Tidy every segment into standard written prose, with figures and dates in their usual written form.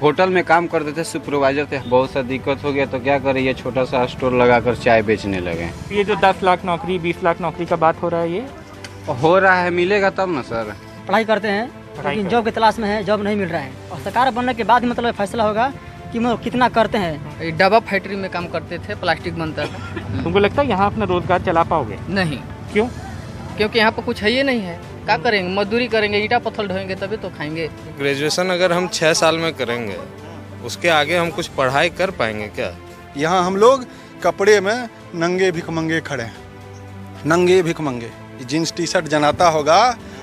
Hotel में काम करते थे, सुपरवाइजर थे। बहुत सा दिक्कत हो गया तो क्या करें, ये छोटा सा स्टोर लगाकर चाय बेचने लगे। ये जो 10 लाख नौकरी 20 लाख नौकरी का बात हो रहा है, ये हो रहा है, मिलेगा तब ना सर। पढ़ाई करते हैं लेकिन जॉब की तलाश में है, जॉब नहीं मिल रहा है। और सरकार बनने के बाद ही मतलब फैसला होगा कि वो कितना करते हैं। डब्बा फैक्ट्री में काम करते थे, प्लास्टिक बनता था। तुमको लगता है यहाँ अपना रोजगार चला पाओगे? नहीं, क्यों? क्योंकि यहाँ पर कुछ है ही नहीं है। क्या करेंगे, मजदूरी करेंगे, ईटा पत्थर ढोएंगे तभी तो खाएंगे। ग्रेजुएशन अगर हम 6 साल में करेंगे, उसके आगे हम कुछ पढ़ाई कर पाएंगे क्या? यहाँ हम लोग कपड़े में नंगे भिखमंगे खड़े हैं, नंगे भिखमंगे। जींस टी शर्ट जनाता होगा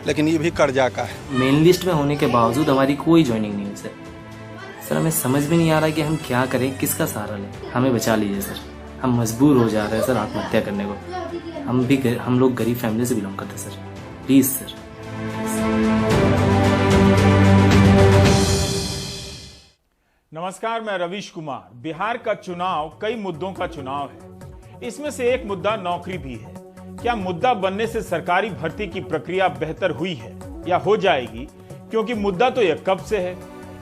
लेकिन ये भी कर्जा का है। मेन लिस्ट में होने के बावजूद हमारी कोई ज्वाइनिंग नहीं हुई सर। हमें समझ में नहीं आ रहा कि हम क्या करें, किसका सहारा लें। हमें बचा लीजिए सर, हम मजबूर हो जा रहे हैं सर आत्महत्या करने को। हम लोग गरीब फैमिली से बिलोंग करते हैं सर, प्लीज सर। नमस्कार, मैं रवीश कुमार। बिहार का चुनाव कई मुद्दों का चुनाव है। इसमें से एक मुद्दा नौकरी भी है। क्या मुद्दा बनने से सरकारी भर्ती की प्रक्रिया बेहतर हुई है या हो जाएगी? क्योंकि मुद्दा तो यह कब से है।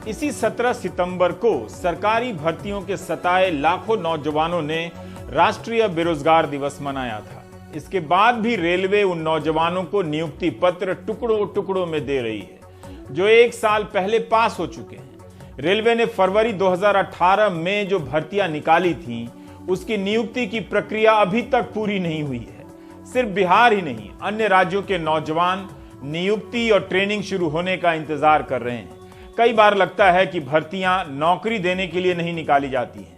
इसी 17 सितंबर को सरकारी भर्तियों के सताए लाखों नौजवानों ने राष्ट्रीय बेरोजगार दिवस मनाया था। इसके बाद भी रेलवे उन नौजवानों को नियुक्ति पत्र टुकड़ों टुकड़ों में दे रही है, जो 1 साल पहले पास हो चुके हैं। रेलवे ने फरवरी 2018 में जो भर्तियां निकाली थी, उसकी नियुक्ति की प्रक्रिया अभी तक पूरी नहीं हुई है। सिर्फ बिहार ही नहीं, अन्य राज्यों के नौजवान नियुक्ति और ट्रेनिंग शुरू होने का इंतजार कर रहे हैं। कई बार लगता है कि भर्तियां नौकरी देने के लिए नहीं निकाली जाती हैं।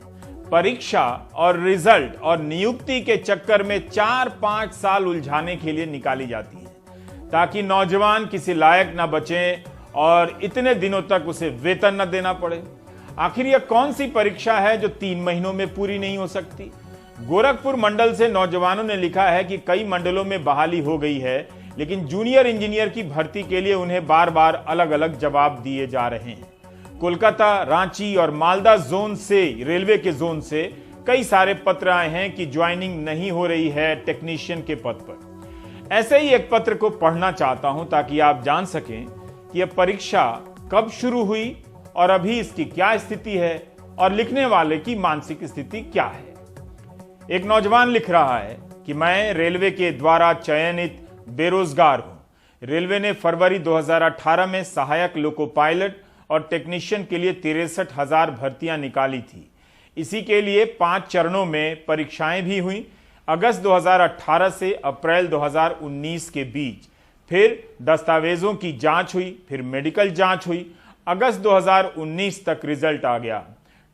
परीक्षा और रिजल्ट और नियुक्ति के चक्कर में 4-5 साल उलझाने के लिए निकाली जाती हैं, ताकि नौजवान किसी लायक न बचे और इतने दिनों तक उसे वेतन न देना पड़े। आखिर यह कौन सी परीक्षा है जो 3 महीनों में पूरी नहीं हो सकती? गोरखपुर मंडल से नौजवानों ने लिखा है कि कई मंडलों में बहाली हो गई है, लेकिन जूनियर इंजीनियर की भर्ती के लिए उन्हें बार बार अलग अलग जवाब दिए जा रहे हैं। कोलकाता, रांची और मालदा जोन से, रेलवे के जोन से कई सारे पत्र आए हैं कि ज्वाइनिंग नहीं हो रही है टेक्नीशियन के पद पर। ऐसे ही एक पत्र को पढ़ना चाहता हूं ताकि आप जान सकें कि यह परीक्षा कब शुरू हुई और अभी इसकी क्या स्थिति है और लिखने वाले की मानसिक स्थिति क्या है। एक नौजवान लिख रहा है कि मैं रेलवे के द्वारा चयनित बेरोजगार हूं। रेलवे ने फरवरी 2018 में सहायक लोको पायलट और टेक्नीशियन के लिए 63,000 भर्तियां निकाली थी। इसी के लिए 5 चरणों में परीक्षाएं भी हुई। अगस्त 2018 से अप्रैल 2019 के बीच फिर दस्तावेजों की जांच हुई, फिर मेडिकल जांच हुई। अगस्त 2019 तक रिजल्ट आ गया।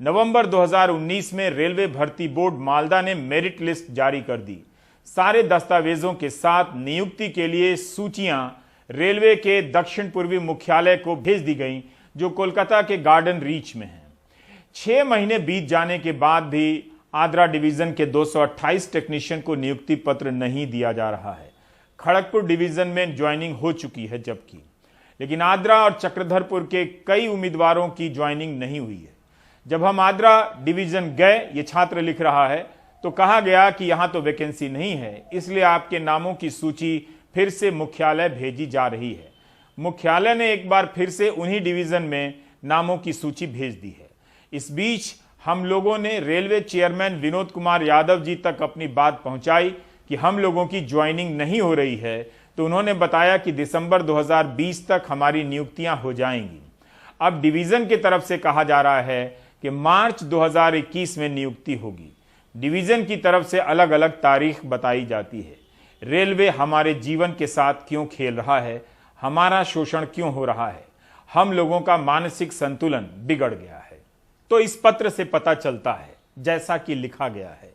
नवंबर 2019 में रेलवे भर्ती बोर्ड मालदा ने मेरिट लिस्ट जारी कर दी। सारे दस्तावेजों के साथ नियुक्ति के लिए सूचियां रेलवे के दक्षिण पूर्वी मुख्यालय को भेज दी गईं, जो कोलकाता के गार्डन रीच में है। 6 महीने बीत जाने के बाद भी आद्रा डिवीजन के 228 टेक्नीशियन को नियुक्ति पत्र नहीं दिया जा रहा है। खड़गपुर डिवीजन में ज्वाइनिंग हो चुकी है जबकि, लेकिन आद्रा और चक्रधरपुर के कई उम्मीदवारों की ज्वाइनिंग नहीं हुई है। जब हम आद्रा डिवीजन गए, ये छात्र लिख रहा है, तो कहा गया कि यहां तो वैकेंसी नहीं है, इसलिए आपके नामों की सूची फिर से मुख्यालय भेजी जा रही है। मुख्यालय ने एक बार फिर से उन्हीं डिवीजन में नामों की सूची भेज दी है। इस बीच हम लोगों ने रेलवे चेयरमैन विनोद कुमार यादव जी तक अपनी बात पहुंचाई कि हम लोगों की ज्वाइनिंग नहीं हो रही है, तो उन्होंने बताया कि दिसंबर 2020 तक हमारी नियुक्तियां हो जाएंगी। अब डिवीजन की तरफ से कहा जा रहा है कि मार्च 2021 में नियुक्ति होगी। डिवीजन की तरफ से अलग अलग तारीख बताई जाती है। रेलवे हमारे जीवन के साथ क्यों खेल रहा है? हमारा शोषण क्यों हो रहा है? हम लोगों का मानसिक संतुलन बिगड़ गया है। तो इस पत्र से पता चलता है, जैसा कि लिखा गया है,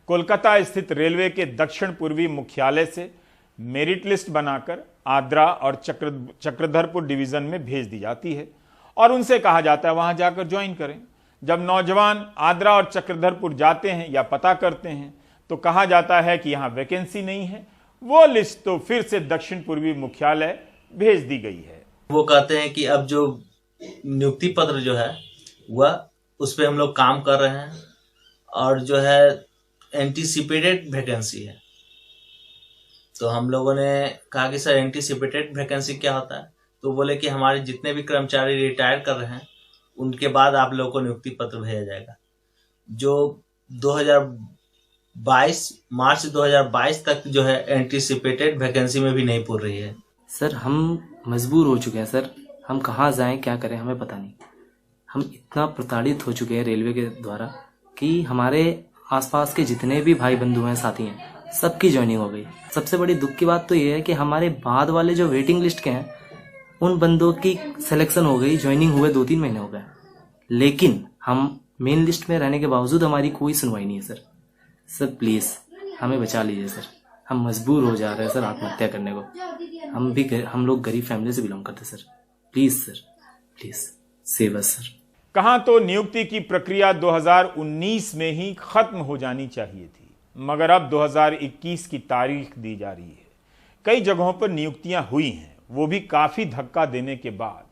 कोलकाता स्थित रेलवे के दक्षिण पूर्वी मुख्यालय से मेरिट लिस्ट बनाकर आद्रा और चक्रधरपुर डिवीजन में भेज दी जाती है और उनसे कहा जाता है वहां जाकर ज्वाइन करें। जब नौजवान आद्रा और चक्रधरपुर जाते हैं या पता करते हैं, तो कहा जाता है कि यहां वैकेंसी नहीं है। वो लिस्ट तो फिर से दक्षिण पूर्वी मुख्यालय भेज दी गई है। वो कहते हैं कि अब जो नियुक्ति पत्र जो है वह उस पर हम लोग काम कर रहे हैं और जो है एंटीसिपेटेड वैकेंसी है। तो हम लोगों ने कहा कि सर एंटीसिपेटेड वैकेंसी क्या होता है? तो बोले कि हमारे जितने भी कर्मचारी रिटायर कर रहे हैं उनके बाद आप लोगों को नियुक्ति पत्र भेजा जाएगा। जो 2022 मार्च 2022 तक जो है एंटीसिपेटेड वैकेंसी में भी नहीं पूर रही है। सर हम मजबूर हो चुके हैं सर, हम कहाँ जाएं क्या करें हमें पता नहीं। हम इतना प्रताड़ित हो चुके हैं रेलवे के द्वारा कि हमारे आसपास के जितने भी भाई बंधु हैं साथी हैं सबकी ज्वाइनिंग हो गई। सबसे बड़ी दुख की बात तो ये है कि हमारे बाद वाले जो वेटिंग लिस्ट के हैं उन बंदों की सिलेक्शन हो गई, ज्वाइनिंग हुए 2-3 महीने हो गए, लेकिन हम मेन लिस्ट में रहने के बावजूद हमारी कोई सुनवाई नहीं है सर। सर प्लीज़ हमें बचा लीजिए सर, हम मजबूर हो जा रहे हैं सर आत्महत्या करने को। हम लोग गरीब फैमिली से बिलोंग करते sir. Please sir, please save us sir. कहां तो नियुक्ति की प्रक्रिया 2019 में ही खत्म हो जानी चाहिए थी, मगर अब 2021 की तारीख दी जा रही है। कई जगहों पर नियुक्तियां हुई हैं, वो भी काफी धक्का देने के बाद।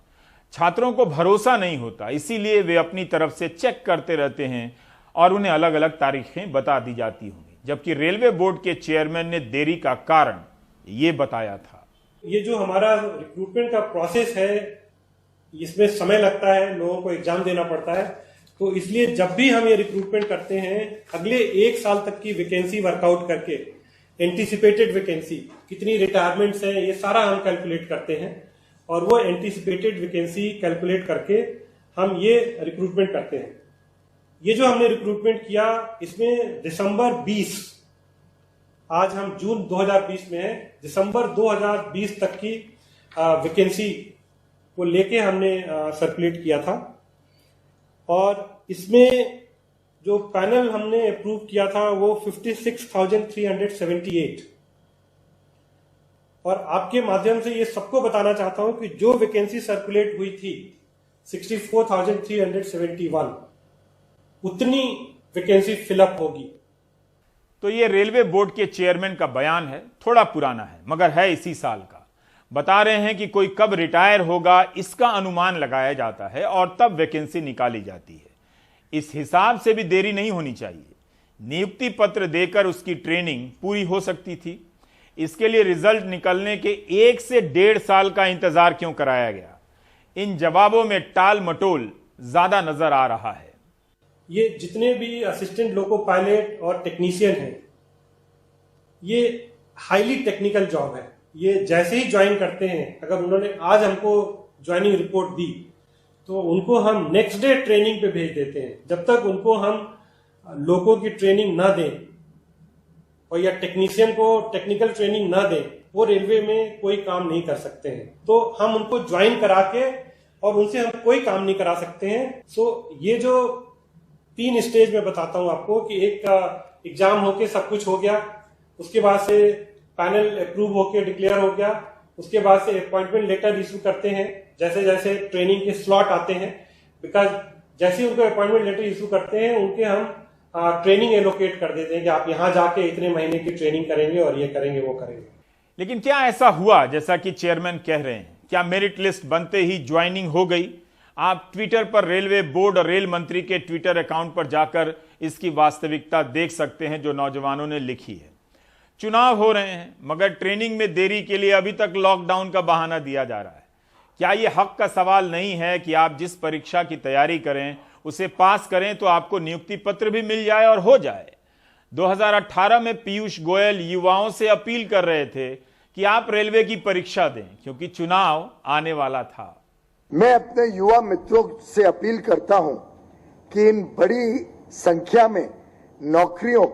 छात्रों को भरोसा नहीं होता, इसीलिए वे अपनी तरफ से चेक करते रहते हैं और उन्हें अलग अलग तारीखें बता दी जाती होंगी। जबकि रेलवे बोर्ड के चेयरमैन ने देरी का कारण ये बताया था। ये जो हमारा रिक्रूटमेंट का प्रोसेस है, इसमें समय लगता है, लोगों को एग्जाम देना पड़ता है, तो इसलिए जब भी हम ये रिक्रूटमेंट करते हैं अगले 1 साल तक की वैकेंसी वर्कआउट करके एंटीसिपेटेड वैकेंसी कितनी रिटायरमेंट्स हैं ये सारा हम कैलकुलेट करते हैं और वो एंटीसिपेटेड वैकेंसी कैलकुलेट करके हम ये रिक्रूटमेंट करते हैं। ये जो हमने रिक्रूटमेंट किया इसमें दिसंबर 20, आज हम जून 2020 में है, दिसंबर 2020 तक की वैकेंसी को लेके हमने सर्कुलेट किया था और इसमें जो पैनल हमने अप्रूव किया था वो 56,378 और आपके माध्यम से ये सबको बताना चाहता हूं कि जो वैकेंसी सर्कुलेट हुई थी 64,371 उतनी वैकेंसी फिलअप होगी। तो ये रेलवे बोर्ड के चेयरमैन का बयान है, थोड़ा पुराना है मगर है इसी साल का। बता रहे हैं कि कोई कब रिटायर होगा इसका अनुमान लगाया जाता है और तब वैकेंसी निकाली जाती है। इस हिसाब से भी देरी नहीं होनी चाहिए। नियुक्ति पत्र देकर उसकी ट्रेनिंग पूरी हो सकती थी। इसके लिए रिजल्ट निकलने के 1 से 1.5 साल का इंतजार क्यों कराया गया? इन जवाबों में टाल मटोल ज्यादा नजर आ रहा है। ये जितने भी असिस्टेंट लोको पायलट और टेक्नीशियन हैं, ये हाईली टेक्निकल जॉब है। ये जैसे ही ज्वाइन करते हैं, अगर उन्होंने आज हमको ज्वाइनिंग रिपोर्ट दी तो उनको हम नेक्स्ट डे ट्रेनिंग पे भेज देते हैं। जब तक उनको हम लोगों की ट्रेनिंग ना दें और या टेक्नीशियन को टेक्निकल ट्रेनिंग ना दें, वो रेलवे में कोई काम नहीं कर सकते हैं। तो हम उनको ज्वाइन करा के और उनसे हम कोई काम नहीं करा सकते हैं। सो ये जो 3 स्टेज में बताता हूं आपको कि एक का एग्जाम होके सब कुछ हो गया, उसके बाद से पैनल अप्रूव होके डिक्लेयर हो गया, उसके बाद से अपॉइंटमेंट लेटर इशू करते हैं जैसे जैसे ट्रेनिंग के स्लॉट आते हैं। बिकॉज जैसे ही उनको अपॉइंटमेंट लेटर इशू करते हैं उनके हम ट्रेनिंग एलोकेट कर देते हैं कि आप यहां जाके इतने महीने की ट्रेनिंग करेंगे और ये करेंगे वो करेंगे। लेकिन क्या ऐसा हुआ जैसा कि चेयरमैन कह रहे हैं? क्या मेरिट लिस्ट बनते ही ज्वाइनिंग हो गई? आप ट्विटर पर रेलवे बोर्ड और रेल मंत्री के ट्विटर अकाउंट पर जाकर इसकी वास्तविकता देख सकते हैं जो नौजवानों ने लिखी है। चुनाव हो रहे हैं मगर ट्रेनिंग में देरी के लिए अभी तक लॉकडाउन का बहाना दिया जा रहा है। क्या यह हक का सवाल नहीं है कि आप जिस परीक्षा की तैयारी करें उसे पास करें तो आपको नियुक्ति पत्र भी मिल जाए और हो जाए? 2018 में पीयूष गोयल युवाओं से अपील कर रहे थे कि आप रेलवे की परीक्षा दें क्योंकि चुनाव आने वाला था। मैं अपने युवा मित्रों से अपील करता हूं कि इन बड़ी संख्या में नौकरियों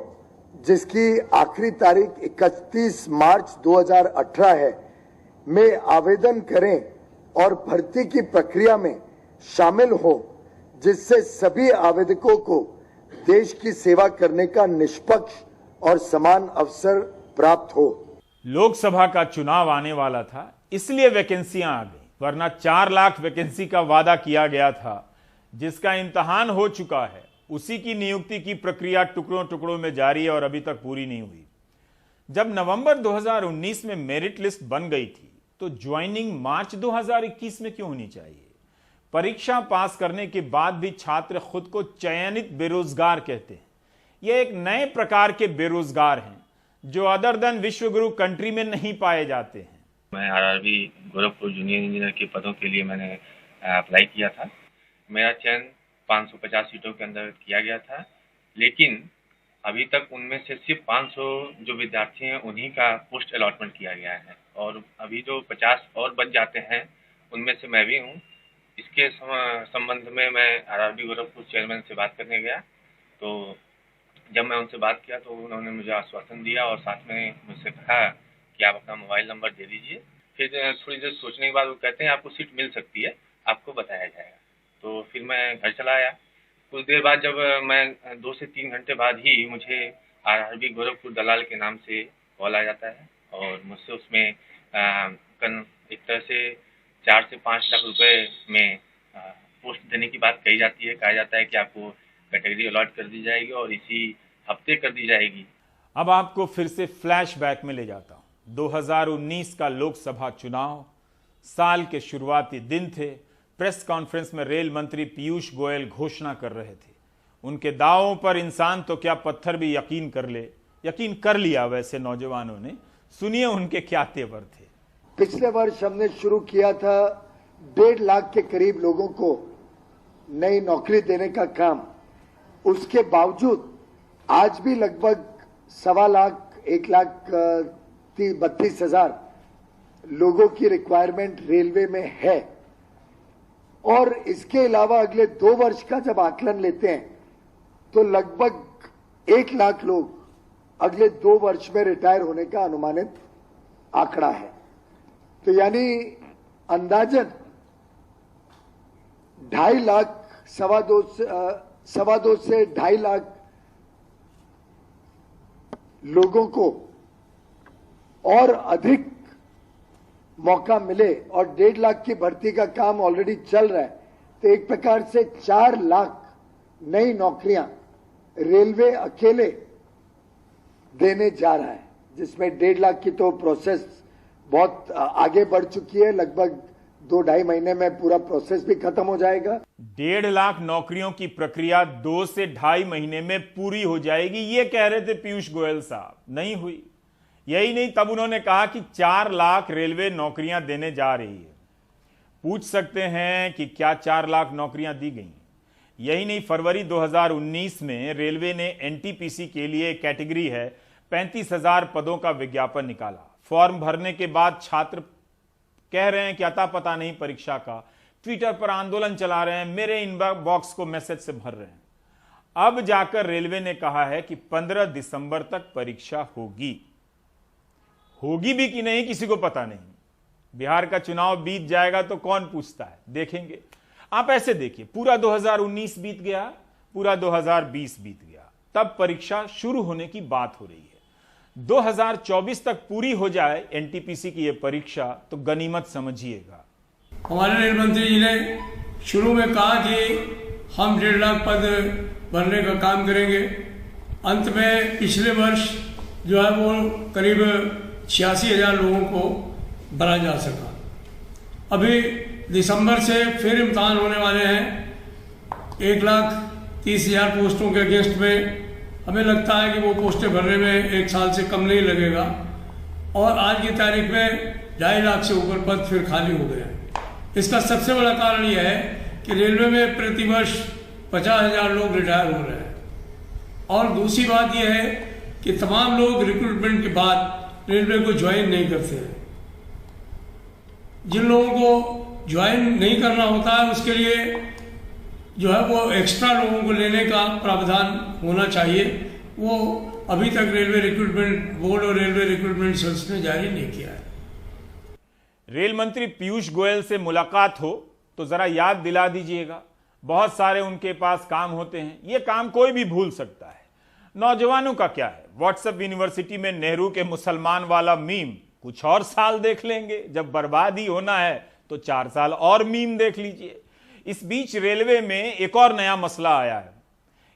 जिसकी आखिरी तारीख 31 मार्च 2018 है में आवेदन करें और भर्ती की प्रक्रिया में शामिल हो, जिससे सभी आवेदकों को देश की सेवा करने का निष्पक्ष और समान अवसर प्राप्त हो। लोकसभा का चुनाव आने वाला था इसलिए वैकेंसियां आ गई, वरना 4 लाख वैकेंसी का वादा किया गया था जिसका इम्तहान हो चुका है। उसी की नियुक्ति की प्रक्रिया टुकड़ों टुकड़ों में जारी है और अभी तक पूरी नहीं हुई। जब नवंबर 2019 में मेरिट लिस्ट बन गई थी तो ज्वाइनिंग मार्च 2021 में क्यों होनी चाहिए? परीक्षा पास करने के बाद भी छात्र खुद को चयनित बेरोजगार कहते हैं। ये एक नए प्रकार के बेरोजगार हैं जो अदर देन विश्वगुरु कंट्री में नहीं पाए जाते हैं। मैं आरआरबी गोरखपुर जूनियर इंजीनियर के पदों के लिए मैंने अप्लाई किया था। मेरा चयन 550 सीटों के अंदर किया गया था, लेकिन अभी तक उनमें से सिर्फ 500 जो विद्यार्थी हैं उन्हीं का पोस्ट अलॉटमेंट किया गया है और अभी जो 50 और बच जाते हैं उनमें से मैं भी हूँ। इसके संबंध में मैं आरआरबी गोरखपुर चेयरमैन से बात करने गया, तो जब मैं उनसे बात किया तो उन्होंने मुझे आश्वासन दिया और साथ में मुझसे कहा कि आप अपना मोबाइल नंबर दे दीजिए। फिर थोड़ी देर सोचने के बाद वो कहते हैं आपको सीट मिल सकती है, आपको बताया जाएगा। तो फिर मैं घर चला आया। कुछ देर बाद जब मैं 2 से 3 घंटे बाद ही मुझे आरआरबी गोरखपुर दलाल के नाम से कॉल आ जाता है और मुझसे उसमें एक तरह से 4 से 5 लाख रुपए में पोस्ट देने की बात कही जाती है। कहा जाता है कि आपको कैटेगरी अलॉट कर दी जाएगी और इसी हफ्ते कर दी जाएगी। अब आपको फिर से फ्लैशबैक में ले जाता हूं। 2019 का लोकसभा चुनाव, साल के शुरुआती दिन थे। प्रेस कॉन्फ्रेंस में रेल मंत्री पीयूष गोयल घोषणा कर रहे थे। उनके दावों पर इंसान तो क्या पत्थर भी यकीन कर लिया वैसे नौजवानों ने। सुनिए उनके क्या तेवर थे। पिछले वर्ष हमने शुरू किया था 1.5 लाख के करीब लोगों को नई नौकरी देने का काम। उसके बावजूद आज भी लगभग 1.25 लाख 1,32,000 लोगों की रिक्वायरमेंट रेलवे में है और इसके अलावा अगले 2 वर्ष का जब आकलन लेते हैं तो लगभग 1 लाख लोग अगले 2 वर्ष में रिटायर होने का अनुमानित आंकड़ा है। तो यानी अंदाजन 2.5 लाख 2.25 से 2.5 लाख लोगों को और अधिक मौका मिले और 1.5 लाख की भर्ती का काम ऑलरेडी चल रहा है, तो एक प्रकार से 4 लाख नई नौकरियां रेलवे अकेले देने जा रहा है, जिसमें 1.5 लाख की तो प्रोसेस बहुत आगे बढ़ चुकी है। लगभग 2-2.5 महीने में पूरा प्रोसेस भी खत्म हो जाएगा। 1.5 लाख नौकरियों की प्रक्रिया 2 से 2.5 महीने में पूरी हो जाएगी, ये कह रहे थे पीयूष गोयल साहब। नहीं हुई। यही नहीं, तब उन्होंने कहा कि 4 लाख रेलवे नौकरियां देने जा रही है। पूछ सकते हैं कि क्या 4 लाख नौकरियां दी गई? यही नहीं, फरवरी 2019 में रेलवे ने एनटीपीसी के लिए कैटेगरी है 35,000 पदों का विज्ञापन निकाला। फॉर्म भरने के बाद छात्र कह रहे हैं कि अता पता नहीं परीक्षा का। ट्विटर पर आंदोलन चला रहे हैं, मेरे इनबॉक्स को मैसेज से भर रहे हैं। अब जाकर रेलवे ने कहा है कि 15 दिसंबर तक परीक्षा होगी भी कि नहीं किसी को पता नहीं। बिहार का चुनाव बीत जाएगा तो कौन पूछता है, देखेंगे। आप ऐसे देखिए, पूरा 2019 बीत गया, पूरा 2020 बीत गया, तब परीक्षा शुरू होने की बात हो रही है। 2024 तक पूरी हो जाए एनटीपीसी की यह परीक्षा तो गनीमत समझिएगा। हमारे रेल मंत्री जी ने शुरू में कहा कि हम 1.5 लाख पद भरने का काम करेंगे। अंत में पिछले वर्ष जो है वो करीब 86,000 लोगों को भरा जा सका। अभी दिसंबर से फिर इम्तहान होने वाले हैं 1,30,000 पोस्टों के अगेंस्ट में। हमें लगता है कि वो पोस्टें भरने में 1 साल से कम नहीं लगेगा और आज की तारीख में 2.5 लाख से ऊपर पद फिर खाली हो गए हैं। इसका सबसे बड़ा कारण यह है कि रेलवे में प्रतिवर्ष 50,000 लोग रिटायर हो रहे हैं और दूसरी बात यह है कि तमाम लोग रिक्रूटमेंट के बाद रेलवे को ज्वाइन नहीं करते हैं। जिन लोगों को ज्वाइन नहीं करना होता है उसके लिए जो है वो एक्स्ट्रा लोगों को लेने का प्रावधान होना चाहिए। वो अभी तक रेलवे रिक्रूटमेंट बोर्ड और रेलवे रिक्रूटमेंट सेल्स ने जारी नहीं किया है। रेल मंत्री पीयूष गोयल से मुलाकात हो तो जरा याद दिला दीजिएगा। बहुत सारे उनके पास काम होते हैं, ये काम कोई भी भूल सकता है। नौजवानों का क्या है, व्हाट्सएप यूनिवर्सिटी में नेहरू के मुसलमान वाला मीम कुछ और साल देख लेंगे, जब बर्बादी होना है तो 4 साल और मीम देख लीजिए। इस बीच रेलवे में एक और नया मसला आया है।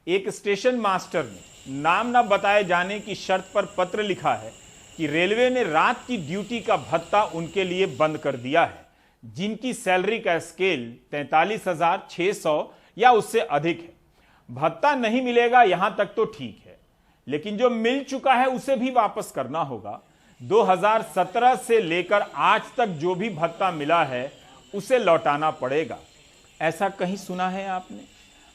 एक स्टेशन मास्टर ने नाम न बताए जाने की शर्त पर पत्र लिखा है कि रेलवे ने रात की ड्यूटी का भत्ता उनके लिए बंद कर दिया है, जिनकी सैलरी का स्केल 43,600 या उससे अधिक है। भत्ता नहीं मिलेगा यहां तक तो ठीक है, लेकिन जो मिल चुका है उसे भी वापस करना होगा। 2017 से लेकर आज तक जो भी भत्ता मिला है उसे लौटाना पड़ेगा। ऐसा कहीं सुना है आपने?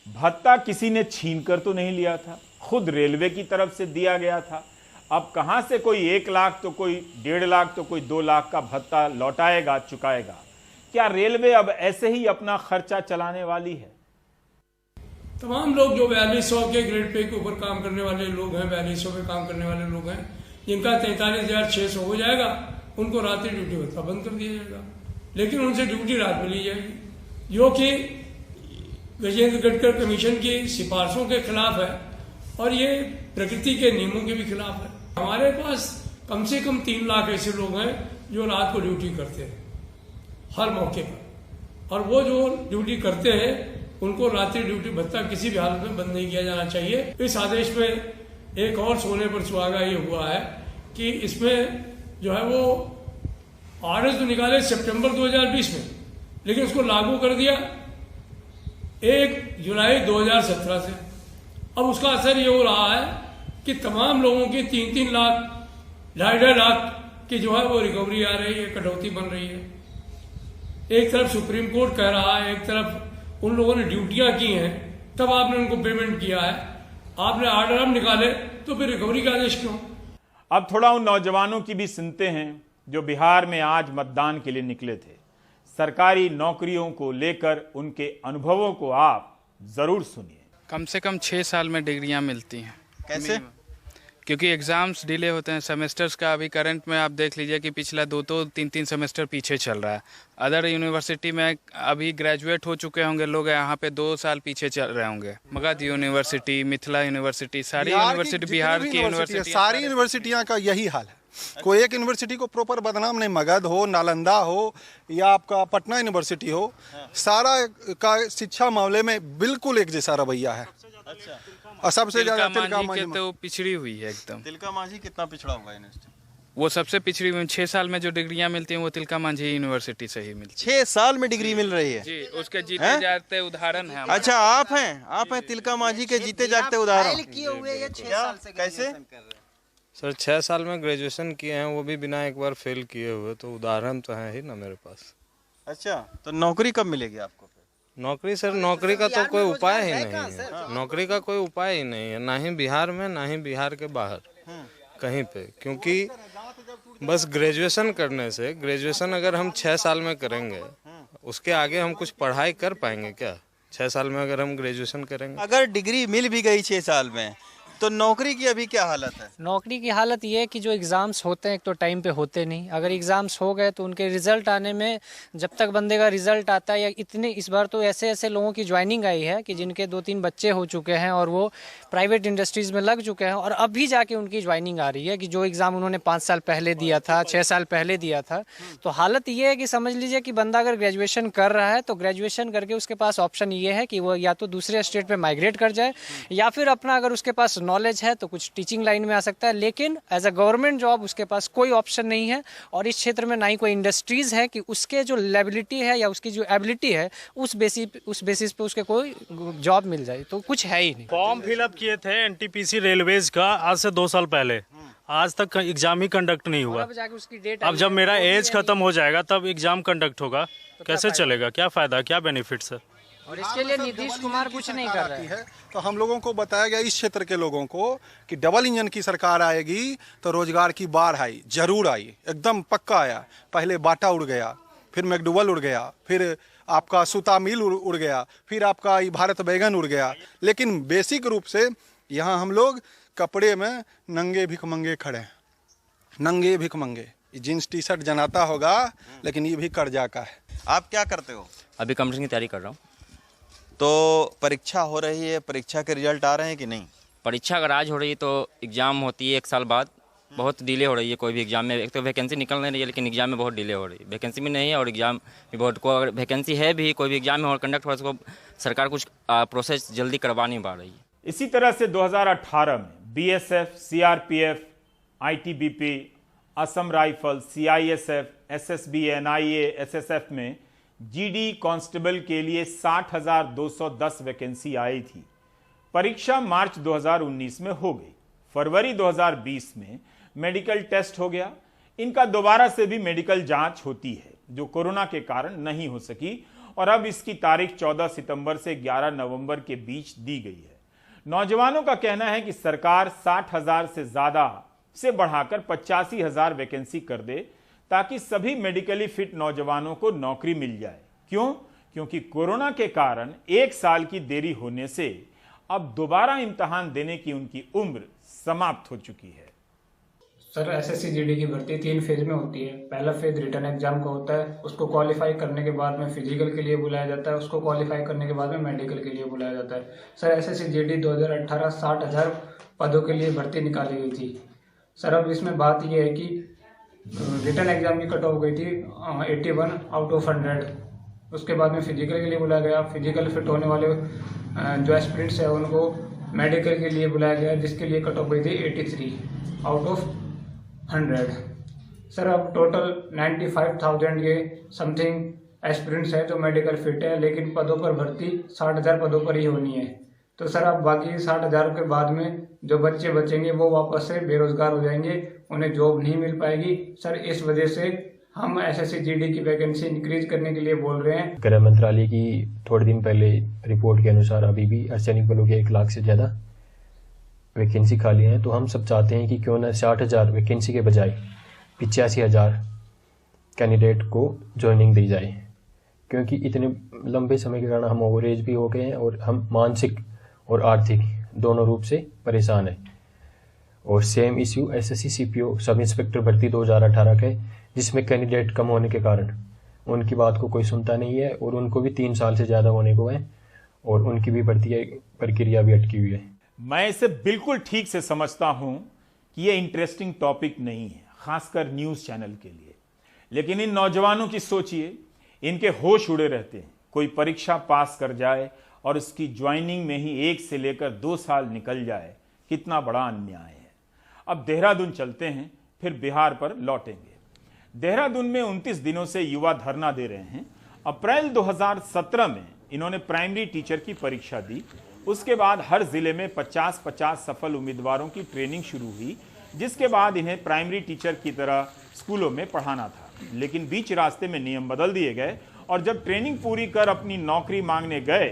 भत्ता किसी ने छीन कर तो नहीं लिया था, खुद रेलवे की तरफ से दिया गया था। अब कहां से कोई 1 लाख तो कोई 1.5 लाख तो कोई 2 लाख का भत्ता लौटाएगा, चुकाएगा? क्या रेलवे अब ऐसे ही अपना खर्चा चलाने वाली है? तमाम लोग जो 4200 के ग्रेड पे के ऊपर काम करने वाले लोग हैं, 4200 पे काम करने वाले लोग हैं, जिनका 43,600 हो जाएगा, उनको रात्रि ड्यूटी भत्ता बंद कर दिया जाएगा, लेकिन उनसे ड्यूटी रात में ली जाएगी, जो कि गजेंद्र गडकरी कमीशन की सिफारिशों के खिलाफ है और ये प्रकृति के नियमों के भी खिलाफ है। हमारे पास कम से कम 3 लाख ऐसे लोग हैं जो रात को ड्यूटी करते हैं हर मौके पर, और वो जो ड्यूटी करते हैं उनको रात्रि ड्यूटी भत्ता किसी भी हालत में बंद नहीं किया जाना चाहिए। इस आदेश में एक और सोने पर सुहागा ये हुआ है कि इसमें जो है वो आदेश तो निकाले सितंबर 2020 में, लेकिन उसको लागू कर दिया 1 जुलाई 2017 से। अब उसका असर ये हो रहा है कि तमाम लोगों की 3-3 लाख 2.5 लाख की जो है वो रिकवरी आ रही है, कटौती बन रही है। एक तरफ सुप्रीम कोर्ट कह रहा है, एक तरफ उन लोगों ने ड्यूटियां की हैं तब आपने उनको पेमेंट किया है, आपने ऑर्डर अब निकाले तो फिर रिकवरी का आदेश क्यों? अब थोड़ा उन नौजवानों की भी सुनते हैं जो बिहार में आज मतदान के लिए निकले थे। सरकारी नौकरियों को लेकर उनके अनुभवों को आप जरूर सुनिए। कम से कम 6 साल में डिग्रियां मिलती हैं। कैसे? क्योंकि एग्जाम्स डिले होते हैं, सेमेस्टर्स का अभी करंट में आप देख लीजिए कि पिछला 2-3 सेमेस्टर पीछे चल रहा है। अदर यूनिवर्सिटी में अभी ग्रेजुएट हो चुके होंगे लोग, यहाँ पे 2 साल पीछे चल रहे होंगे। मगध यूनिवर्सिटी, मिथिला यूनिवर्सिटी, सारी यूनिवर्सिटी, बिहार की यूनिवर्सिटी, सारी यूनिवर्सिटियाँ का यही हाल है। कोई एक यूनिवर्सिटी को प्रॉपर बदनाम नहीं, मगध हो, नालंदा हो या आपका पटना यूनिवर्सिटी हो, सारा का शिक्षा मामले में बिल्कुल एक जैसा रवैया है। अच्छा। और सबसे ज्यादा तिलका मांझी तो पिछड़ी हुई है एकदम। तिलका मांझी कितना पिछड़ा हुआ यूनिवर्सिटी? वो सबसे पिछड़ी हुई। 6 साल में जो डिग्रियां मिलती हैं वो तिलका मांझी यूनिवर्सिटी से ही मिलती है। 6 साल में डिग्री मिल रही है जी, उसके जीते जागते उदाहरण है। अच्छा, आप हैं तिलका मांझी के जीते जागते उदाहरण। कैसे? सर 6 साल में ग्रेजुएशन किए हैं, वो भी बिना एक बार फेल किए हुए, तो उदाहरण तो है ही ना मेरे पास। अच्छा, तो नौकरी कब मिलेगी आपको? नौकरी सर, नौकरी का तो कोई उपाय ही नहीं है। नौकरी का कोई उपाय ही नहीं है, ना ही बिहार में ना ही बिहार के बाहर कहीं पे। क्योंकि बस ग्रेजुएशन करने से, ग्रेजुएशन अगर हम 6 साल में करेंगे, उसके आगे हम कुछ पढ़ाई कर पाएंगे क्या? 6 साल में अगर हम ग्रेजुएशन करेंगे, अगर डिग्री मिल भी गई 6 साल में, तो नौकरी की अभी क्या हालत है? नौकरी की हालत ये है कि जो एग्ज़ाम्स होते हैं एक तो टाइम पे होते नहीं। अगर एग्ज़ाम्स हो गए तो उनके रिजल्ट आने में जब तक बंदे का रिजल्ट आता है, या इतने इस बार तो ऐसे लोगों की ज्वाइनिंग आई है कि जिनके 2-3 बच्चे हो चुके हैं और वो प्राइवेट इंडस्ट्रीज़ में लग चुके हैं, और अभी जाके उनकी ज्वाइनिंग आ रही है कि जो एग्ज़ाम उन्होंने 5 साल पहले दिया था, 6 साल पहले दिया था। तो हालत ये है कि समझ लीजिए कि बंदा अगर ग्रेजुएशन कर रहा है तो ग्रेजुएशन करके उसके पास ऑप्शन ये है कि वो या तो दूसरे स्टेट पर माइग्रेट कर जाए, या फिर अपना अगर उसके पास नॉलेज है तो कुछ टीचिंग लाइन में आ सकता है। लेकिन एज अ गवर्नमेंट जॉब उसके पास कोई ऑप्शन नहीं है, और इस क्षेत्र में ना ही कोई इंडस्ट्रीज है कि उसके जो लेबिलिटी है या उसकी जो एबिलिटी है उस बेसिस पे उसके कोई जॉब मिल जाए, तो कुछ है ही नहीं। फॉर्म फिलअप किए थे एनटीपीसी रेलवेज का आज से 2 साल पहले, आज तक एग्जाम ही कंडक्ट नहीं हुआ। अब जब मेरा एज खत्म हो जाएगा तब एग्जाम कंडक्ट होगा, कैसे चलेगा? क्या फायदा, क्या बेनिफिट्स है? और इसके लिए नीतीश कुमार कुछ नहीं कर रहे हैं। तो हम लोगों को बताया गया, इस क्षेत्र के लोगों को, कि डबल इंजन की सरकार आएगी तो रोजगार की बाढ़ आई, जरूर आई, एकदम पक्का आया। पहले बाटा उड़ गया, फिर मैकडुवल उड़ गया, फिर आपका सूता मिल उड़ गया, फिर आपका भारत बैगन उड़ गया। लेकिन बेसिक रूप से यहाँ हम लोग कपड़े में नंगे भिखमंगे खड़े हैं, नंगे भिखमंगे। जीन्स टी शर्ट जनाता होगा, लेकिन ये भी कर्जा का है। आप क्या करते हो? अभी कंपटीशन की तैयारी कर रहा हूँ। तो परीक्षा हो रही है, परीक्षा के रिजल्ट आ रहे हैं कि नहीं? परीक्षा अगर आज हो रही है तो एग्ज़ाम होती है 1 साल बाद। बहुत डिले हो रही है कोई भी एग्जाम में। एक तो वैकेंसी निकल नहीं रही है, लेकिन एग्जाम में बहुत डिले हो रही है। वैकेंसी भी नहीं है और एग्जाम भी बहुत, को अगर वैकेंसी है भी कोई भी एग्जाम में और कंडक्ट हो, उसको सरकार कुछ प्रोसेस जल्दी करवा नहीं पा रही है। इसी तरह से 2018 में BSF, CRPF, ITBP, Assam rifle, CISF, SSB, NIA, SSF में जीडी कांस्टेबल के लिए 60,210 वैकेंसी आई थी। परीक्षा मार्च 2019 में हो गई। फरवरी 2020 में मेडिकल टेस्ट हो गया। इनका दोबारा से भी मेडिकल जांच होती है, जो कोरोना के कारण नहीं हो सकी और अब इसकी तारीख 14 सितंबर से 11 नवंबर के बीच दी गई है। नौजवानों का कहना है कि सरकार 60,000 से ज्यादा से बढ़ाकर 85,000 वैकेंसी कर दे ताकि सभी मेडिकली फिट नौजवानों को नौकरी मिल जाए। क्यों? क्योंकि कोरोना के कारण 1 साल की देरी होने से अब दोबारा इम्तिहान देने की उनकी उम्र समाप्त हो चुकी है। सर एसएससी जीडी की भर्ती 3 फेज में होती है। पहला फेज रिटन एग्जाम का होता है, उसको क्वालिफाई करने के बाद में फिजिकल के लिए बुलाया जाता है, उसको क्वालिफाई करने के बाद में मेडिकल के लिए बुलाया जाता है। सर एसएससी जीडी 2018 60,000 पदों के लिए भर्ती निकाली गई थी। सर अब इसमें बात यह है कि रिटन एग्जाम की कट ऑफ गई थी 81 आउट ऑफ 100। उसके बाद में फिजिकल के लिए बुलाया गया। फिजिकल फिट होने वाले जो एस्पिरेंट्स है उनको मेडिकल के लिए बुलाया गया, जिसके लिए कट ऑफ गई थी 83 आउट ऑफ 100। सर अब टोटल 95,000 के समथिंग एस्पिरेंट्स है जो मेडिकल फिट है, लेकिन पदों पर भर्ती 60,000 पदों पर ही होनी है। तो सर अब बाकी 60,000 के बाद में जो बच्चे बचेंगे वो वापस से बेरोजगार हो जाएंगे, उन्हें जॉब नहीं मिल पाएगी। सर इस वजह से हम एसएससी जीडी की वैकेंसी इंक्रीज करने के लिए बोल रहे हैं। गृह मंत्रालय की थोड़े दिन पहले रिपोर्ट के अनुसार अभी भी अर्धसैनिक बलों के 1 लाख से ज़्यादा वैकेंसी खाली हैं। तो हम सब चाहते हैं कि क्यों ना 60,000 वैकेंसी के बजाय 85,000 कैंडिडेट को ज्वाइनिंग दी जाए, क्योंकि इतने लंबे समय के कारण हम ओवर एज भी हो गए हैं और हम मानसिक और आर्थिक दोनों रूप से परेशान हैं। और same issue SSC CPO sub inspector भर्ती 2018 के, जिसमें कैंडिडेट कम होने के कारण उनकी बात को कोई सुनता नहीं है और उनको भी 3 साल से ज़्यादा होने को है और उनकी भी भर्ती प्रक्रिया भी अटकी हुई है। मैं इसे बिल्कुल ठीक से समझता हूं कि यह इंटरेस्टिंग टॉपिक नहीं है, खासकर न्यूज़ चैनल के लिए। लेकिन इन नौजवानों की सोचिए, इनके होश उड़े रहते हैं। कोई परीक्षा पास कर जाए और उसकी ज्वाइनिंग में ही 1 से लेकर 2 साल निकल जाए, कितना बड़ा अन्याय है। अब देहरादून चलते हैं, फिर बिहार पर लौटेंगे। देहरादून में 29 दिनों से युवा धरना दे रहे हैं। अप्रैल 2017 में इन्होंने प्राइमरी टीचर की परीक्षा दी। उसके बाद हर जिले में 50-50 सफल उम्मीदवारों की ट्रेनिंग शुरू हुई, जिसके बाद इन्हें प्राइमरी टीचर की तरह स्कूलों में पढ़ाना था। लेकिन बीच रास्ते में नियम बदल दिए गए और जब ट्रेनिंग पूरी कर अपनी नौकरी मांगने गए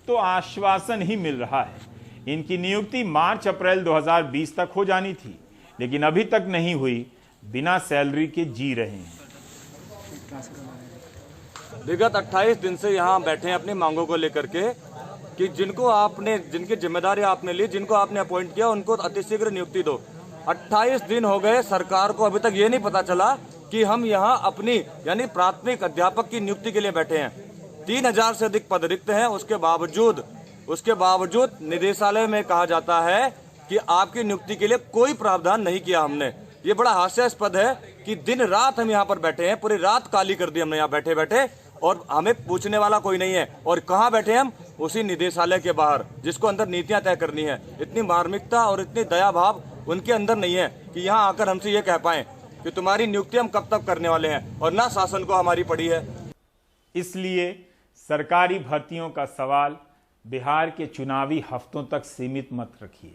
तो आश्वासन ही मिल रहा है। इनकी नियुक्ति मार्च-अप्रैल 2020 तक हो जानी थी, लेकिन अभी तक नहीं हुई। बिना सैलरी के जी रहे हैं। विगत 28 दिन से यहाँ बैठे हैं अपनी मांगों को लेकर के कि जिनकी जिम्मेदारी आपने ली, जिनको आपने अपॉइंट किया, उनको अतिशीघ्र नियुक्ति दो। 28 दिन हो गए, सरकार को अभी तक ये नहीं पता चला कि हम यहाँ अपनी यानी प्राथमिक अध्यापक की नियुक्ति के लिए बैठे हैं। 3,000 से अधिक पद रिक्त हैं। उसके बावजूद निदेशालय में कहा जाता है कि आपकी नियुक्ति के लिए कोई प्रावधान नहीं किया हमने। ये बड़ा हास्यास्पद है कि दिन रात हम यहाँ पर बैठे हैं, पूरी रात काली कर दी हमने यहाँ बैठे बैठे, और हमें पूछने वाला कोई नहीं है। और कहाँ बैठे हम? उसी निदेशालय के बाहर, जिसको अंदर नीतियां तय करनी है। इतनी मार्मिकता और इतनी दया भाव उनके अंदर नहीं है कि यहाँ आकर हमसे ये कह पाए कि तुम्हारी नियुक्ति हम कब तक करने वाले हैं, और ना शासन को हमारी पड़ी है। इसलिए सरकारी भर्तियों का सवाल बिहार के चुनावी हफ्तों तक सीमित मत रखिए।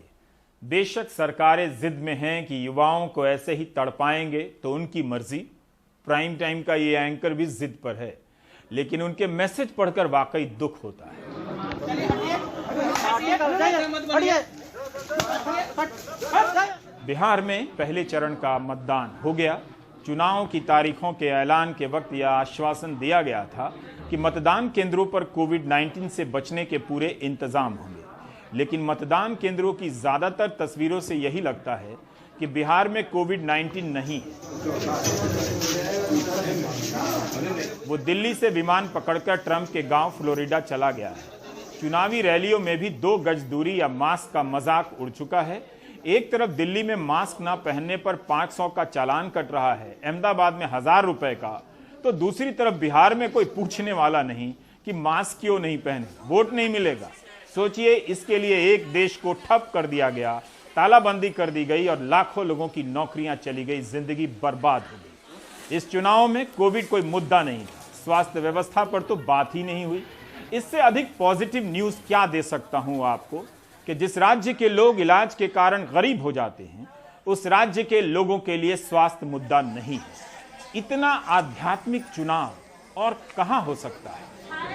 बेशक सरकारें जिद में हैं कि युवाओं को ऐसे ही तड़पाएंगे तो उनकी मर्जी। प्राइम टाइम का ये एंकर भी जिद पर है, लेकिन उनके मैसेज पढ़कर वाकई दुख होता है। बिहार में पहले चरण का मतदान हो गया। चुनाव की तारीखों के ऐलान के वक्त यह आश्वासन दिया गया था कि मतदान केंद्रों पर कोविड-19 से बचने के पूरे इंतजाम होंगे, लेकिन मतदान केंद्रों की ज्यादातर तस्वीरों से यही लगता है कि बिहार में कोविड-19 नहीं है। वो दिल्ली से विमान पकड़कर ट्रंप के गांव फ्लोरिडा चला गया है। चुनावी रैलियों में भी 2 गज दूरी या मास्क का मजाक उड़ चुका है। एक तरफ दिल्ली में मास्क ना पहनने पर 500 का चालान कट रहा है, अहमदाबाद में 1000 रुपए का, तो दूसरी तरफ बिहार में कोई पूछने वाला नहीं कि मास्क क्यों नहीं पहने, वोट नहीं मिलेगा। सोचिए, इसके लिए एक देश को ठप कर दिया गया, तालाबंदी कर दी गई और लाखों लोगों की नौकरियां चली गई, जिंदगी बर्बाद हो गई। इस चुनाव में कोविड कोई मुद्दा नहीं था, स्वास्थ्य व्यवस्था पर तो बात ही नहीं हुई। इससे अधिक पॉजिटिव न्यूज क्या दे सकता हूं आपको कि जिस राज्य के लोग इलाज के कारण गरीब हो जाते हैं, उस राज्य के लोगों के लिए स्वास्थ्य मुद्दा नहीं है। इतना आध्यात्मिक चुनाव और कहां हो सकता है।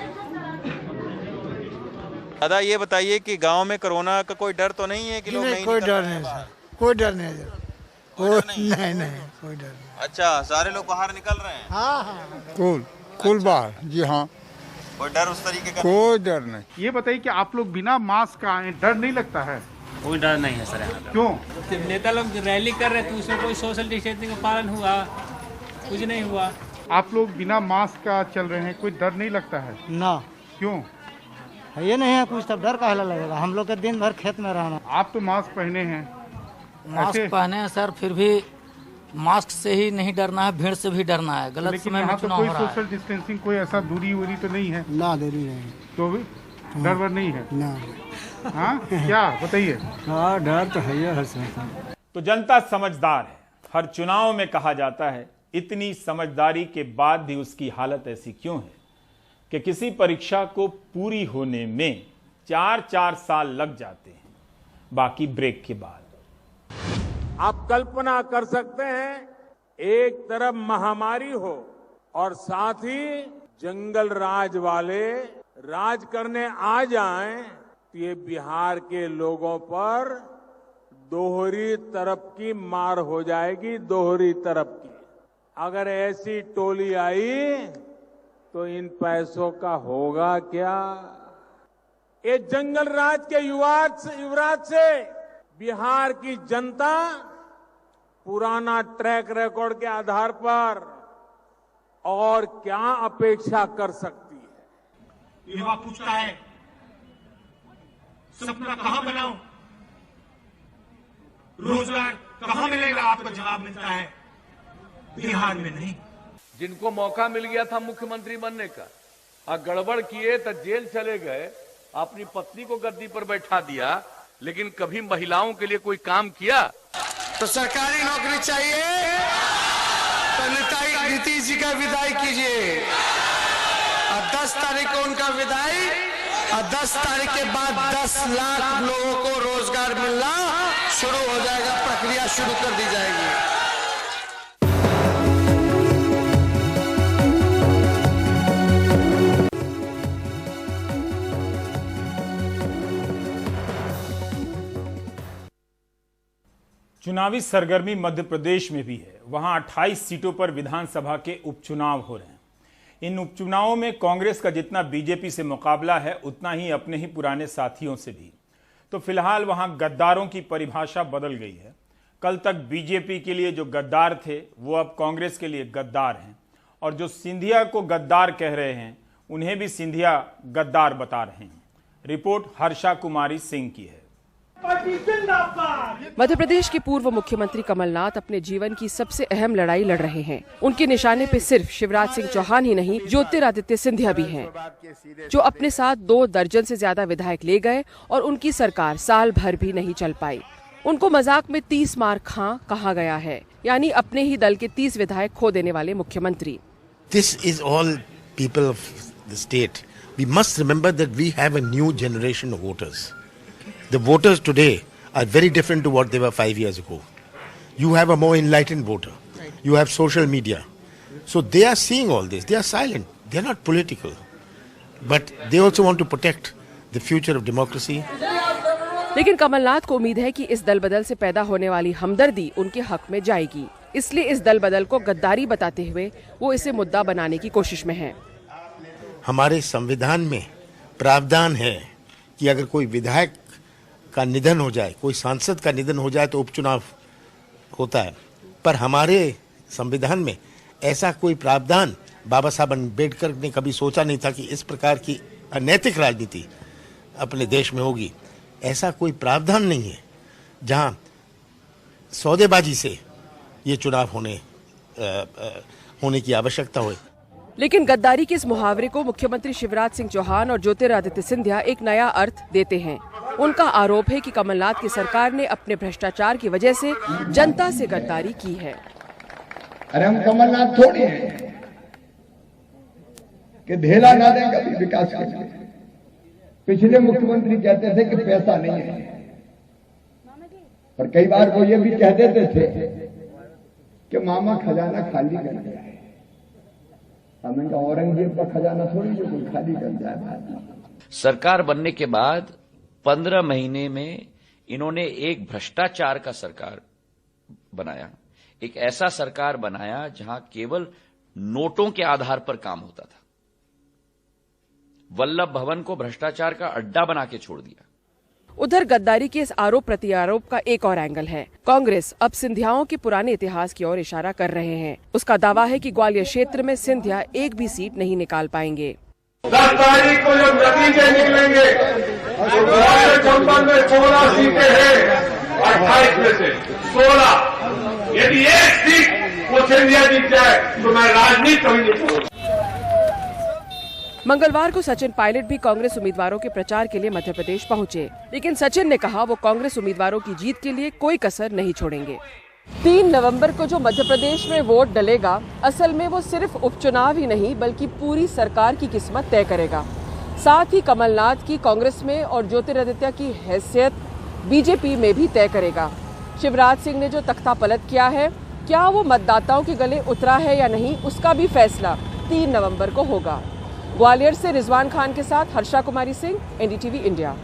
दादा ये बताइए कि गांव में कोरोना का कोई डर तो नहीं है कि लोग नहीं कोई निकल डर रहे नहीं हैं सर, बाहर? कोई डर नहीं है नहीं कोई डर नहीं। अच्छा, सारे लोग बाहर निकल रहे हैं। हाँ कुल बाहर, जी हाँ, कोई डर उस तरीके का कोई डर नहीं। ये बताइए कि आप लोग बिना मास्क का आए, डर नहीं लगता है? कोई डर नहीं है सर यहाँ पे। क्यों? नेता लोग रैली कर रहे थे, उसमें कोई सोशल डिस्टेंसिंग का पालन हुआ, कुछ नहीं हुआ। आप लोग बिना मास्क का चल रहे हैं, कोई डर नहीं लगता है? ना। क्यों? ये नहीं है कुछ, तब डर काहे लगेगा? हम लोग के दिन भर खेत में रहना। आप तो मास्क पहने हैं। मास्क पहने हैं सर, फिर भी मास्क से ही नहीं डरना है, भीड़ से भी डरना है। गलत समय में चुनाव हो रहा है। सोशल डिस्टेंसिंग कोई ऐसा दूरी वूरी तो नहीं है? ना, दूरी नहीं। तो भी डर वर नहीं है ना? हाँ क्या बताइए? हाँ डर तो है हर समय। तो जनता समझदार है। हर चुनाव में कहा जाता है, इतनी समझदारी के बाद भी उसकी हालत ऐसी क्यों है कि किसी परीक्षा को पूरी होने में 4-4 साल लग जाते हैं। बाकी ब्रेक के बाद आप कल्पना कर सकते हैं, एक तरफ महामारी हो और साथ ही जंगल राज वाले राज करने आ जाएं, तो ये बिहार के लोगों पर दोहरी तरफ की मार हो जाएगी, दोहरी तरफ की। अगर ऐसी टोली आई तो इन पैसों का होगा क्या? ये जंगल राज के युवराज से बिहार की जनता पुराना ट्रैक रिकॉर्ड के आधार पर और क्या अपेक्षा कर सकती है? युवा पूछता है, सपना कहां बनाऊं, रोजगार कहां मिलेगा? आपको जवाब मिलता है, बिहार में नहीं। जिनको मौका मिल गया था मुख्यमंत्री बनने का, और गड़बड़ किए तो जेल चले गए, अपनी पत्नी को गद्दी पर बैठा दिया, लेकिन कभी महिलाओं के लिए कोई काम किया? तो सरकारी नौकरी चाहिए तो नीतीश जी का विदाई कीजिए, और 10 तारीख को उनका विदाई, और 10 तारीख के बाद 10 लाख लोगों को रोजगार मिलना शुरू हो जाएगा, प्रक्रिया शुरू कर दी जाएगी। चुनावी सरगर्मी मध्य प्रदेश में भी है। वहां 28 सीटों पर विधानसभा के उपचुनाव हो रहे हैं। इन उपचुनावों में कांग्रेस का जितना बीजेपी से मुकाबला है, उतना ही अपने ही पुराने साथियों से भी। तो फिलहाल वहां गद्दारों की परिभाषा बदल गई है। कल तक बीजेपी के लिए जो गद्दार थे, वो अब कांग्रेस के लिए गद्दार हैं, और जो सिंधिया को गद्दार कह रहे हैं, उन्हें भी सिंधिया गद्दार बता रहे हैं। रिपोर्ट हर्षा कुमारी सिंह की है। मध्य प्रदेश के पूर्व मुख्यमंत्री कमलनाथ अपने जीवन की सबसे अहम लड़ाई लड़ रहे हैं। उनके निशाने पे सिर्फ शिवराज सिंह चौहान ही नहीं, ज्योतिरादित्य सिंधिया भी हैं, जो अपने साथ 2 दर्जन से ज्यादा विधायक ले गए और उनकी सरकार साल भर भी नहीं चल पाई। उनको मजाक में 30 मार खां कहा गया है, यानी अपने ही दल के 30 विधायक खो देने वाले मुख्यमंत्री। This is all people of the state. We must remember that we have a new generation of voters. The voters today are very different to what they were 5 years ago. You have a more enlightened voter. You have social media. So they are seeing all this. They are silent. They are not political. But they also want to protect the future of democracy. लेकिन कमलनाथ को उम्मीद है कि इस दल बदल से पैदा होने वाली हमदर्दी उनके हक में जाएगी। इसलिए इस दल बदल को गद्दारी बताते हुए वो इसे मुद्दा बनाने की कोशिश में है। हमारे संविधान में प्रावधान है कि अगर कोई विधायक का निधन हो जाए, कोई सांसद का निधन हो जाए, तो उपचुनाव होता है। पर हमारे संविधान में ऐसा कोई प्रावधान बाबा साहब अम्बेडकर ने कभी सोचा नहीं था कि इस प्रकार की अनैतिक राजनीति अपने देश में होगी। ऐसा कोई प्रावधान नहीं है जहां सौदेबाजी से ये चुनाव होने की आवश्यकता हो। लेकिन गद्दारी के इस मुहावरे को मुख्यमंत्री शिवराज सिंह चौहान और ज्योतिरादित्य सिंधिया एक नया अर्थ देते हैं। उनका आरोप है कि कमलनाथ की सरकार ने अपने भ्रष्टाचार की वजह से जनता से गद्दारी की है। अरे हम कमलनाथ थोड़ी हैं कि ढेला ना दें कभी विकास के लिए। पिछले मुख्यमंत्री कहते थे कि पैसा नहीं है, और कई बार वो ये भी कह देते थे कि मामा खजाना खाली कर दिया है। हमने कहा औरंगजेब का खजाना थोड़ी जो कोई खाली कर जाए। सरकार बनने के बाद 15 महीने में इन्होंने एक भ्रष्टाचार का सरकार बनाया, एक ऐसा सरकार बनाया जहां केवल नोटों के आधार पर काम होता था। वल्लभ भवन को भ्रष्टाचार का अड्डा बना के छोड़ दिया। उधर गद्दारी के इस आरोप प्रत्यारोप का एक और एंगल है। कांग्रेस अब सिंधियाओं के पुराने इतिहास की ओर इशारा कर रहे हैं। उसका दावा है कि ग्वालियर क्षेत्र में सिंधिया एक भी सीट नहीं निकाल पाएंगे। 10 तारीख को जो नतीजे निकलेंगे, तो ग्वालियर जनपद में 16 सीटें हैं, 28 में से 16। यदि एक सीट वो सिंधिया जीत जाए तो मैं राजनीति कभी नहीं करूंगा। मंगलवार को सचिन पायलट भी कांग्रेस उम्मीदवारों के प्रचार के लिए मध्य प्रदेश पहुंचे, लेकिन सचिन ने कहा वो कांग्रेस उम्मीदवारों की जीत के लिए कोई कसर नहीं छोड़ेंगे। 3 नवंबर को जो मध्य प्रदेश में वोट डलेगा, असल में वो सिर्फ उपचुनाव ही नहीं बल्कि पूरी सरकार की किस्मत तय करेगा। साथ ही कमलनाथ की कांग्रेस में और ज्योतिरादित्य की हैसियत बीजेपी में भी तय करेगा। शिवराज सिंह ने जो तख्ता पलट किया है, क्या वो मतदाताओं के गले उतरा है या नहीं, उसका भी फैसला 3 नवंबर को होगा। ग्वालियर से रिजवान खान के साथ हर्षा कुमारी सिंह, NDTV इंडिया।